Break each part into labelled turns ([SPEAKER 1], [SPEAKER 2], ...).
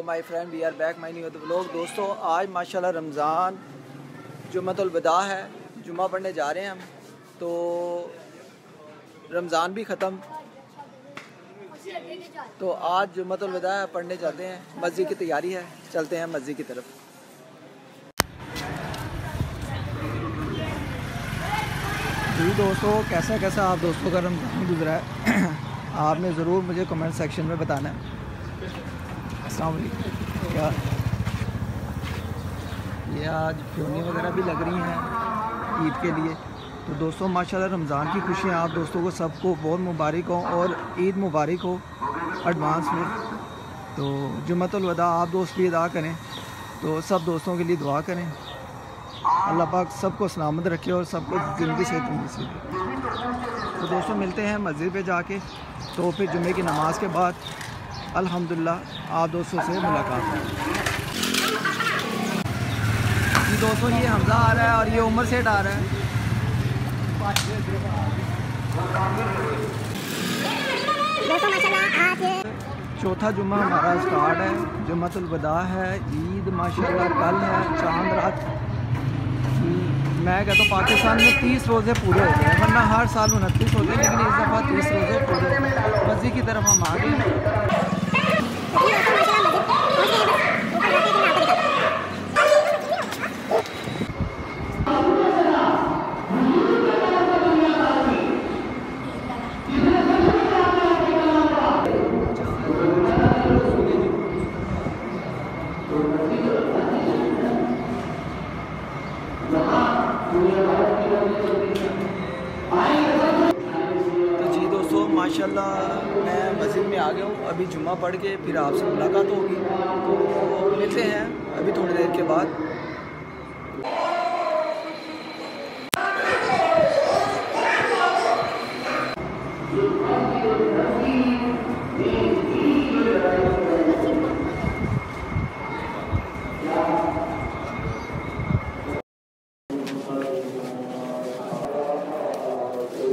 [SPEAKER 1] My friend, we are back my new vlog. दोस्तों आज माशाल्लाह रमज़ान जुम्मतुल विदा है, जुम्मा पढ़ने जा रहे हैं हम। तो रमज़ान भी ख़त्म, तो आज जुम्मतुल विदा है, पढ़ने जाते हैं। मस्जिद की तैयारी है, चलते हैं मस्जिद की तरफ। जी दोस्तों, कैसा आप दोस्तों का रमज़ान गुजरा है आपने ज़रूर मुझे कमेंट सेक्शन में बताना है। अस्सलाम वालेकुम। क्या ये आज फ्योनी वगैरह भी लग रही हैं ईद के लिए। तो दोस्तों माशाल्लाह रमज़ान की खुशियाँ आप दोस्तों को सबको बहुत मुबारक हो और ईद मुबारक हो एडवांस में। तो जुम्मतुल वदा आप दोस्त भी अदा करें, तो सब दोस्तों के लिए दुआ करें। अल्लाह पाक सबको सलामत रखे और सबको ज़िंदगी से तंदुरुस्ती दे। तो दोस्तों मिलते हैं मस्जिद पे जाके, तो फिर जुम्मे की नमाज़ के बाद अल्हम्दुलिल्लाह आप दोस्तों से मुलाकात है। जी दोस्तों, ये हमज़ा आ रहा है और ये उमर सेठ आ रहा है। चौथा जुम्मा हमारा स्टार्ट है, जुम्मतुल वदा है, ईद माशाल्लाह कल है, चांद रात। मैं कहता हूँ पाकिस्तान में 30 रोज़े पूरे होते हैं, वरना हर साल 29 होते हैं, लेकिन इस दफ़ा 30 रोज़े पूरे। मस्जिद की तरफ हम आ गए। तो जी दोस्तों माशाल्लाह मैं मस्जिद में आ गया हूँ। अभी जुम्मा पढ़ के फिर आपसे मुलाकात होगी, तो मिलते हैं अभी थोड़ी देर के बाद।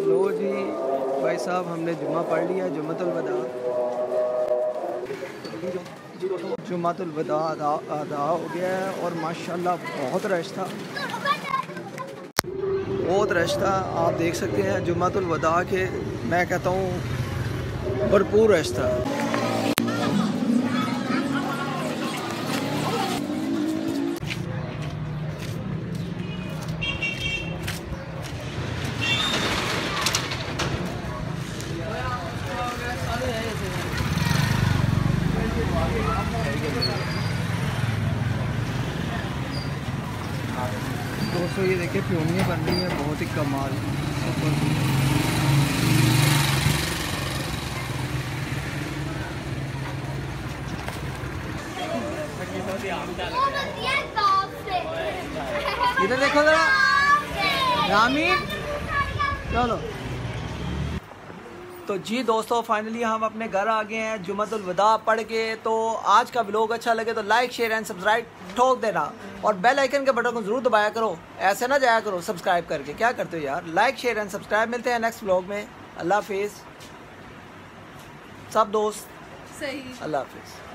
[SPEAKER 1] लो जी भाई साहब, हमने जुम्मा पढ़ लिया, जुम्मतुल वदा। जुम्मतुल वदा अदा हो गया है और माशाल्लाह बहुत रश था, बहुत रश था। आप देख सकते हैं जुम्मतुल वदा के, मैं कहता हूँ भरपूर रश था। दोस्तों ये देखिए फ्योनियाँ बन रही हैं, बहुत ही कमाल। इधर देखो जरा रामीन, चलो। तो जी दोस्तों फाइनली हम अपने घर आ गए हैं जुम्मतुल वदा पढ़ के। तो आज का व्लॉग अच्छा लगे तो लाइक शेयर एंड सब्सक्राइब ठोक देना, और बेल आइकन के बटन को जरूर दबाया करो। ऐसे ना जाया करो सब्सक्राइब करके, क्या करते हो यार। Like share and subscribe. मिलते हैं नेक्स्ट व्लॉग में। अल्लाह हाफिज़ सब दोस्त, सही, अल्लाह हाफिज़।